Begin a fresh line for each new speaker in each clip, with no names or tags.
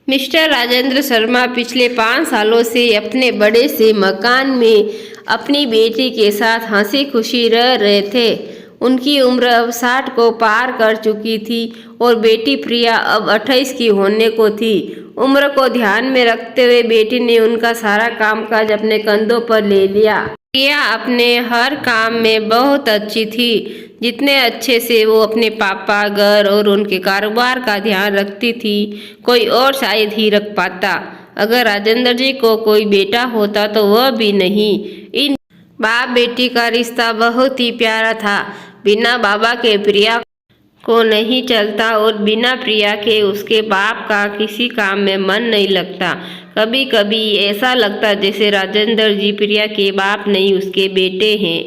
Mister Rajendra Sharma पिछले 5 सालों से अपने बड़े से मकान में अपनी बेटी के साथ हंसी खुशी रह रहे थे। उनकी उम्र अब 60 को पार कर चुकी थी और बेटी प्रिया अब 28 की होने को थी। उम्र को ध्यान में रखते हुए बेटी ने उनका सारा कामकाज अपने कंधों पर ले लिया। प्रिया अपने हर काम में बहुत अच्छी थी, जितने अच्छे से वो अपने पापा, घर और उनके कारोबार का ध्यान रखती थी, कोई और शायद ही रख पाता। अगर राजेंद्र जी को कोई बेटा होता तो वह भी नहीं। इन बाप बेटी का रिश्ता बहुत ही प्यारा था। बिना बाबा के प्रिया को नहीं चलता और बिना प्रिया के उसके बाप का किसी काम में मन नहीं लगता। कभी कभी ऐसा लगता जैसे राजेंद्र जी प्रिया के बाप नहीं, उसके बेटे हैं।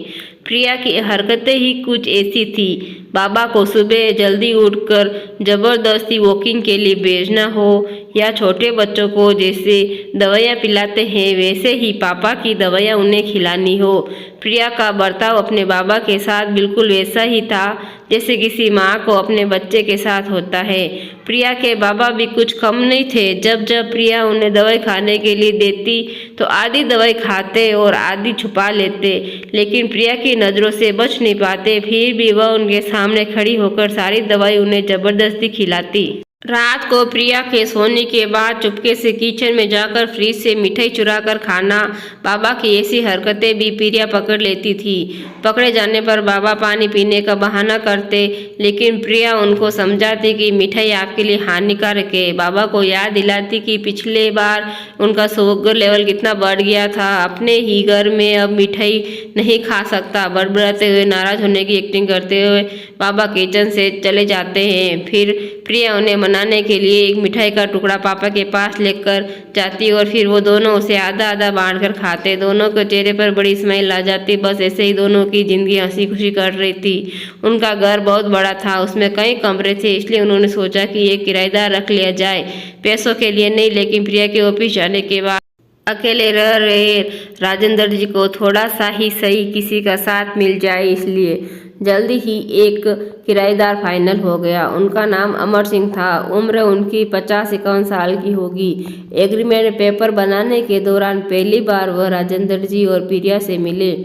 प्रिया की हरकतें ही कुछ ऐसी थी। बाबा को सुबह जल्दी उठकर जबरदस्ती वॉकिंग के लिए भेजना हो, या छोटे बच्चों को जैसे दवाइयाँ पिलाते हैं वैसे ही पापा की दवाइयाँ उन्हें खिलानी हो। प्रिया का बर्ताव अपने बाबा के साथ बिल्कुल वैसा ही था जैसे किसी माँ को अपने बच्चे के साथ होता है। प्रिया के बाबा भी कुछ कम नहीं थे। जब जब प्रिया उन्हें दवाई खाने के लिए देती तो आधी दवाई खाते और आधी छुपा लेते, लेकिन प्रिया की नज़रों से बच नहीं पाते। फिर भी वह उनके सामने खड़ी होकर सारी दवाई उन्हें जबरदस्ती खिलाती। रात को प्रिया के सोने के बाद चुपके से किचन में जाकर फ्रिज से मिठाई चुरा कर खाना, बाबा की ऐसी हरकतें भी प्रिया पकड़ लेती थी। पकड़े जाने पर बाबा पानी पीने का बहाना करते, लेकिन प्रिया उनको समझाती कि मिठाई आपके लिए हानिकारक है। बाबा को याद दिलाती कि पिछले बार उनका शुगर लेवल कितना बढ़ गया था, अपने ही घर में अब मिठाई नहीं खा सकता। बड़बड़ाते हुए, नाराज होने की एक्टिंग करते हुए बाबा किचन से चले जाते हैं। फिर प्रिया उन्हें मनाने के लिए एक मिठाई का टुकड़ा पापा के पास लेकर जाती और फिर वो दोनों उसे आधा आधा बांटकर खाते। दोनों के चेहरे पर बड़ी स्माइल आ जाती। बस ऐसे ही दोनों की जिंदगी हंसी खुशी कट रही थी। उनका घर बहुत बड़ा था, उसमें कई कमरे थे, इसलिए उन्होंने सोचा कि एक किराएदार रख लिया जाए। पैसों के लिए नहीं, लेकिन प्रिया के ऑफिस जाने के बाद अकेले रह रहे राजेंद्र जी को थोड़ा सा ही सही किसी का साथ मिल जाए, इसलिए जल्दी ही एक किराएदार फाइनल हो गया। उनका नाम अमर सिंह था। उम्र उनकी 50-51 साल की होगी। एग्रीमेंट पेपर बनाने के दौरान पहली बार वह राजेंद्र जी और प्रिया से मिले।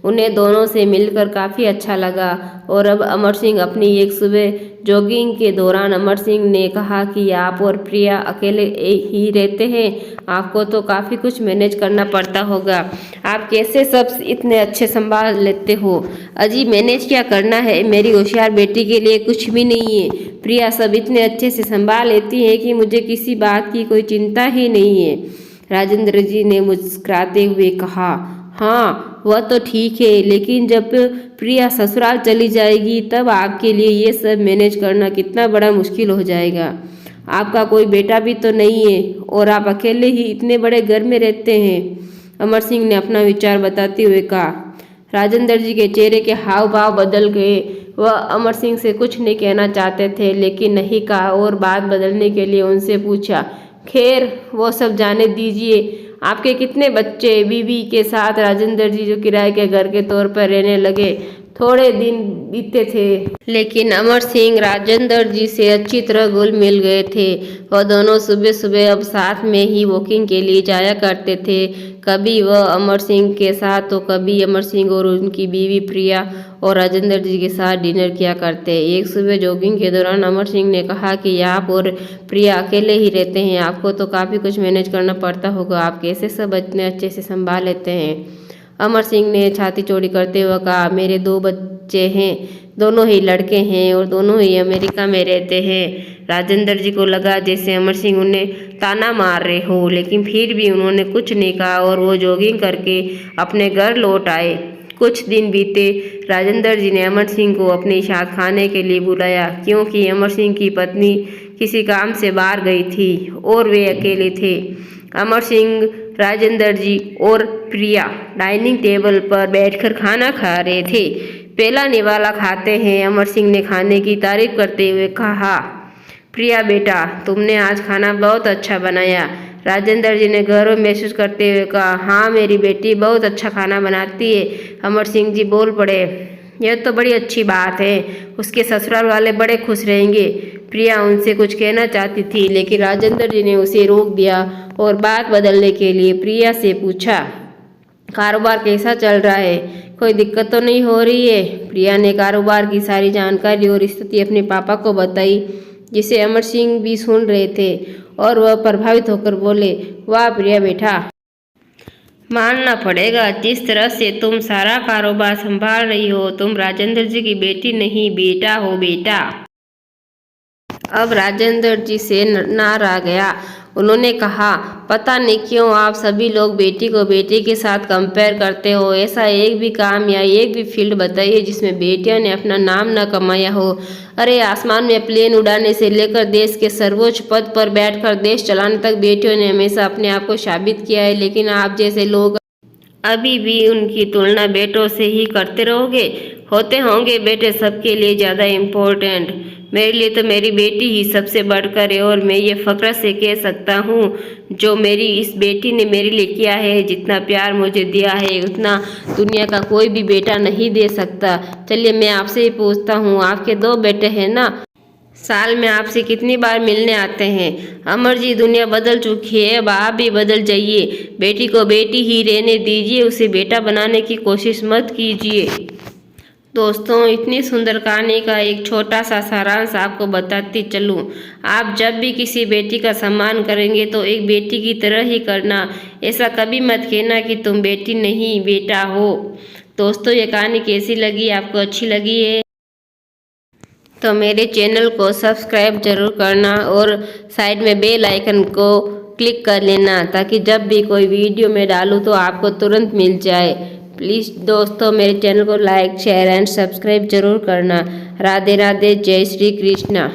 उन्हें दोनों से मिलकर काफ़ी अच्छा लगा। और अब अमर सिंह अपनी एक सुबह जॉगिंग के दौरान अमर सिंह ने कहा कि आप और प्रिया अकेले ही रहते हैं, आपको तो काफ़ी कुछ मैनेज करना पड़ता होगा। आप कैसे सब इतने अच्छे संभाल लेते हो? अजी मैनेज क्या करना है, मेरी होशियार बेटी के लिए कुछ भी नहीं है। प्रिया सब इतने अच्छे से संभाल लेती है कि मुझे किसी बात की कोई चिंता ही नहीं है। राजेंद्र जी ने मुस्कुराते हुए कहा, हाँ वह तो ठीक है, लेकिन जब प्रिया ससुराल चली जाएगी तब आपके लिए ये सब मैनेज करना कितना बड़ा मुश्किल हो जाएगा। आपका कोई बेटा भी तो नहीं है और आप अकेले ही इतने बड़े घर में रहते हैं। अमर सिंह ने अपना विचार बताते हुए कहा। राजेंद्र जी के चेहरे के हाव भाव बदल गए। वह अमर सिंह से कुछ नहीं कहना चाहते थे, लेकिन नहीं कहा और बात बदलने के लिए उनसे पूछा, खैर वो सब जाने दीजिए, आपके कितने बच्चे? बीवी के साथ राजेंद्र जी जो किराए के घर के तौर पर रहने लगे, थोड़े दिन बीते थे, लेकिन अमर सिंह राजेंद्र जी से अच्छी तरह घुल मिल गए थे। वह दोनों सुबह सुबह अब साथ में ही वॉकिंग के लिए जाया करते थे। कभी वह अमर सिंह के साथ तो कभी अमर सिंह और उनकी बीवी प्रिया और राजेंद्र जी के साथ डिनर किया करते। एक सुबह जॉगिंग के दौरान अमर सिंह ने कहा कि आप और प्रिया अकेले ही रहते हैं, आपको तो काफ़ी कुछ मैनेज करना पड़ता होगा, आप कैसे सब इतने अच्छे से संभाल लेते हैं? अमर सिंह ने छाती चौड़ी करते हुए कहा, मेरे 2 बच्चे हैं, दोनों ही लड़के हैं और दोनों ही अमेरिका में रहते हैं। राजेंद्र जी को लगा जैसे अमर सिंह उन्हें ताना मार रहे हो, लेकिन फिर भी उन्होंने कुछ नहीं कहा और वो जॉगिंग करके अपने घर लौट आए। कुछ दिन बीते। राजेंद्र जी ने अमर सिंह को अपने साथ खाने के लिए बुलाया, क्योंकि अमर सिंह की पत्नी किसी काम से बाहर गई थी और वे अकेले थे। अमर सिंह, राजेंद्र जी और प्रिया डाइनिंग टेबल पर बैठकर खाना खा रहे थे। पहला निवाला खाते हैं अमर सिंह ने खाने की तारीफ करते हुए कहा, प्रिया बेटा तुमने आज खाना बहुत अच्छा बनाया। राजेंद्र जी ने गौरव महसूस करते हुए कहा, हाँ मेरी बेटी बहुत अच्छा खाना बनाती है। अमर सिंह जी बोल पड़े, यह तो बड़ी अच्छी बात है, उसके ससुराल वाले बड़े खुश रहेंगे। प्रिया उनसे कुछ कहना चाहती थी, लेकिन राजेंद्र जी ने उसे रोक दिया और बात बदलने के लिए प्रिया से पूछा, कारोबार कैसा चल रहा है? कोई दिक्कत तो नहीं हो रही है? प्रिया ने कारोबार की सारी जानकारी और स्थिति अपने पापा को बताई, जिसे अमर सिंह भी सुन रहे थे और वह प्रभावित होकर बोले, वाह प्रिया बेटा, मानना पड़ेगा, जिस तरह से तुम सारा कारोबार संभाल रही हो, तुम राजेंद्र जी की बेटी नहीं बेटा हो बेटा। अब राजेंद्र जी से नार आ गया। उन्होंने कहा, पता नहीं क्यों आप सभी लोग बेटी को बेटे के साथ कंपेयर करते हो। ऐसा एक भी काम या एक भी फील्ड बताइए जिसमें बेटियों ने अपना नाम न कमाया हो। अरे आसमान में प्लेन उड़ाने से लेकर देश के सर्वोच्च पद पर बैठकर देश चलाने तक बेटियों ने हमेशा अपने आप को साबित किया है, लेकिन आप जैसे लोग अभी भी उनकी तुलना बेटों से ही करते रहोगे। होते होंगे बेटे सबके लिए ज़्यादा इम्पोर्टेंट, मेरे लिए तो मेरी बेटी ही सबसे बढ़कर है और मैं ये फ़ख्र से कह सकता हूँ, जो मेरी इस बेटी ने मेरे लिए किया है, जितना प्यार मुझे दिया है, उतना दुनिया का कोई भी बेटा नहीं दे सकता। चलिए मैं आपसे ही पूछता हूँ, आपके 2 बेटे हैं ना, साल में आपसे कितनी बार मिलने आते हैं? अमर जी, दुनिया बदल चुकी है, अब आप भी बदल जाइए। बेटी को बेटी ही रहने दीजिए, उसे बेटा बनाने की कोशिश मत कीजिए। दोस्तों, इतनी सुंदर कहानी का एक छोटा सा सारांश आपको बताती चलूं। आप जब भी किसी बेटी का सम्मान करेंगे तो एक बेटी की तरह ही करना। ऐसा कभी मत कहना कि तुम बेटी नहीं बेटा हो। दोस्तों, ये कहानी कैसी लगी? आपको अच्छी लगी है तो मेरे चैनल को सब्सक्राइब जरूर करना और साइड में बेल आइकन को क्लिक कर लेना, ताकि जब भी कोई वीडियो मैं डालूँ तो आपको तुरंत मिल जाए। प्लीज़ दोस्तों, मेरे चैनल को लाइक शेयर एंड सब्सक्राइब जरूर करना। राधे राधे, जय श्री कृष्णा।